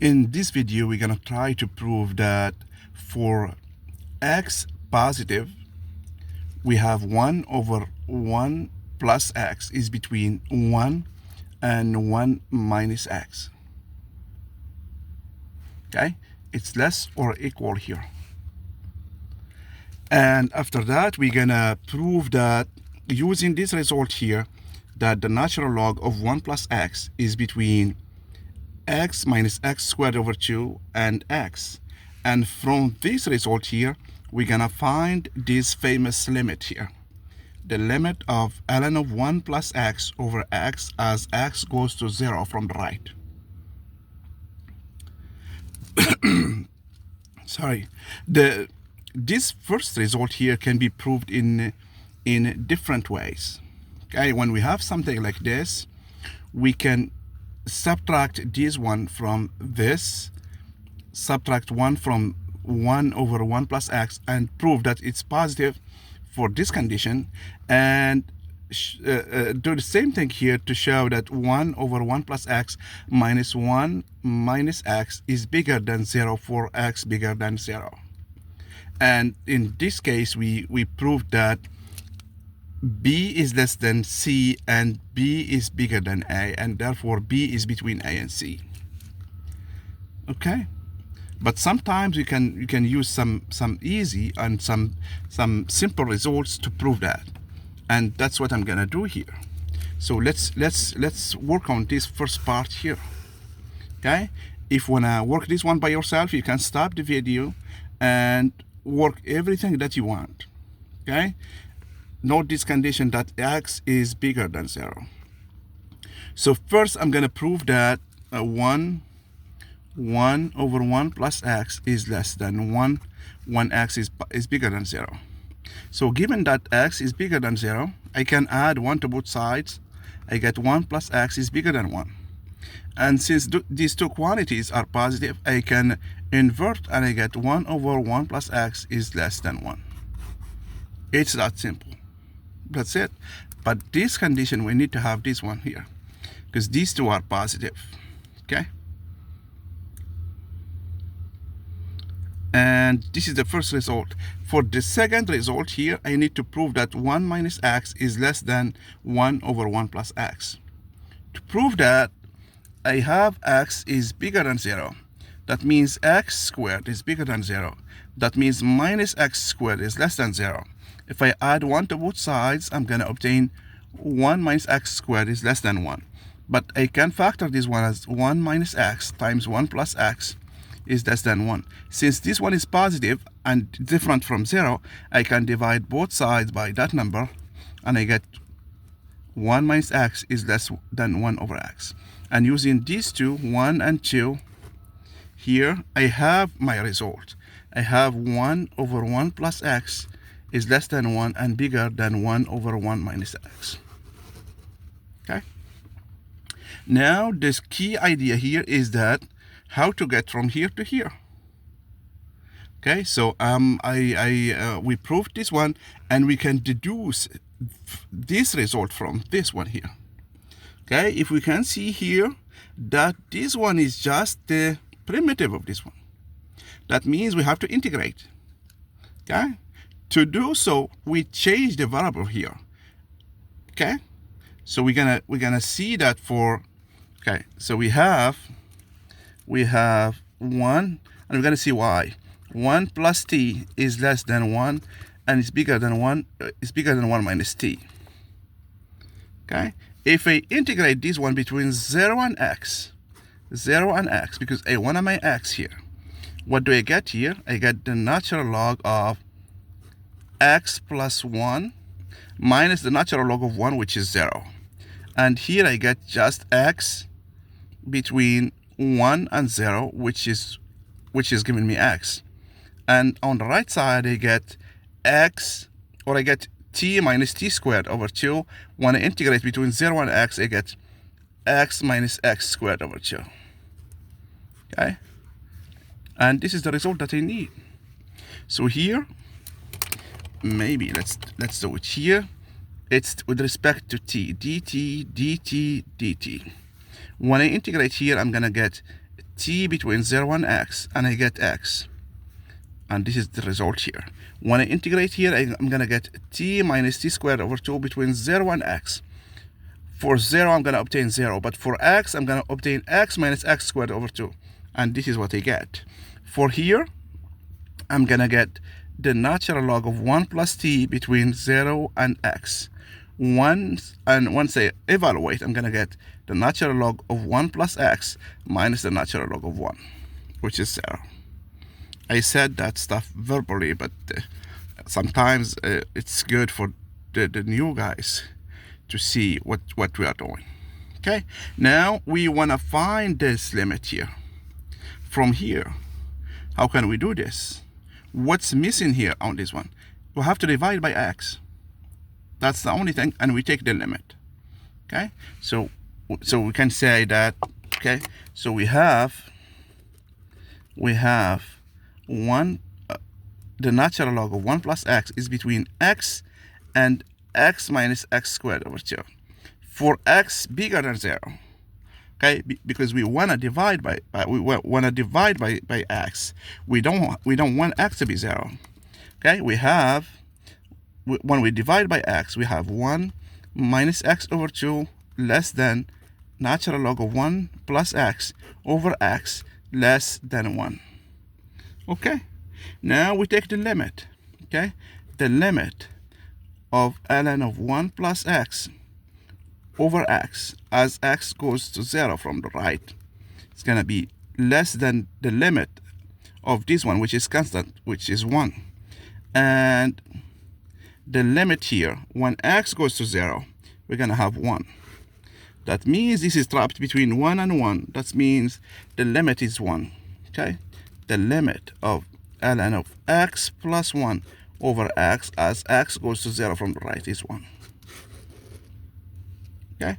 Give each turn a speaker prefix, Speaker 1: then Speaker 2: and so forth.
Speaker 1: In this video, we're going to try to prove that for x positive, we have 1 over 1 plus x is between 1 and 1 minus x. Okay, it's less or equal here. And after that, we're going to prove that using this result here, that the natural log of 1 plus x is between x minus x squared over 2 and x. And from this result here, we're gonna find this famous limit here, the limit of ln of 1 plus x over x as x goes to 0 from the right. Sorry, this first result here can be proved in different ways. Okay, when we have something like this, we can subtract this one from this, subtract 1 from 1 over 1 plus x, and prove that it's positive for this condition, and do the same thing here to show that 1 over 1 plus x minus 1 minus x is bigger than 0 for x bigger than 0. And in this case, we proved that b is less than c and b is bigger than a, and therefore b is between a and c. Okay, but sometimes you can use some easy and some simple results to prove that, and that's what I'm gonna do here. So let's work on this first part here. Okay, if you wanna work this one by yourself, you can stop the video and work everything that you want. Okay, note this condition that x is bigger than 0. So first I'm going to prove that 1 over 1 plus x is less than 1 when x is bigger than 0. So given that x is bigger than 0, I can add 1 to both sides. I get 1 plus x is bigger than 1. And since these two quantities are positive, I can invert and I get 1 over 1 plus x is less than 1. It's that simple. That's it. But this condition, we need to have this one here, because these two are positive. Okay, and this is the first result. For the second result here, I need to prove that 1 minus x is less than 1 over 1 plus x. To prove that, I have x is bigger than 0. That means x squared is bigger than 0. That means minus x squared is less than 0. If I add 1 to both sides, I'm going to obtain 1 minus x squared is less than 1. But I can factor this one as 1 minus x times 1 plus x is less than 1. Since this one is positive and different from 0, I can divide both sides by that number, and I get 1 minus x is less than 1 over x. And using these two, 1 and 2, here I have my result. I have 1 over 1 plus x is less than 1 and bigger than 1 over 1 minus x. Okay. Now, this key idea here is that how to get from here to here. Okay, so we proved this one, and we can deduce this result from this one here. Okay, if we can see here that this one is just the primitive of this one, that means we have to integrate. Okay. To do so, we change the variable here. Okay, so we're gonna see that for, okay, so we have 1, and we're gonna see why 1 plus t is less than 1 and it's bigger than 1 minus t. Okay, if I integrate this one between 0 and x, because I want my x here, what do I get here? I get the natural log of x plus 1 minus the natural log of 1, which is 0. And here I get just x between 1 and 0, which is giving me x. And on the right side, I get x, or I get t minus t squared over 2. When I integrate between 0 and x, I get x minus x squared over 2. Okay? And this is the result that I need. So here, maybe let's do it here. It's with respect to t, dt, dt, dt. When I integrate here, I'm gonna get t between 0 and x, and I get x. And this is the result here. When I integrate here, I'm going to get t minus t squared over 2 between 0 and x. For 0, I'm going to obtain 0. But for x, I'm going to obtain x minus x squared over 2. And this is what I get. For here, I'm going to get the natural log of 1 plus t between 0 and x. Once I evaluate, I'm going to get the natural log of 1 plus x minus the natural log of 1, which is 0. I said that stuff verbally, but sometimes it's good for the new guys to see what we are doing. Okay, now we want to find this limit here. From here, how can we do this? What's missing here on this one? We have to divide by x. That's the only thing, and we take the limit. Okay, so we can say that. Okay, so we have one. The natural log of 1 plus x is between x and x minus x squared over 2. For x bigger than 0, okay, because we want to divide by x. We don't want x to be 0. Okay, when we divide by x, we have 1 minus x over 2 less than natural log of 1 plus x over x less than 1. Okay, now we take the limit. Okay, the limit of ln of 1 plus x over x as x goes to 0 from the right. It's going to be less than the limit of this one, which is constant, which is 1. And the limit here, when x goes to 0, we're going to have 1. That means this is trapped between 1 and 1. That means the limit is 1. Okay, the limit of ln of x plus 1 over x as x goes to 0 from the right is 1. Okay.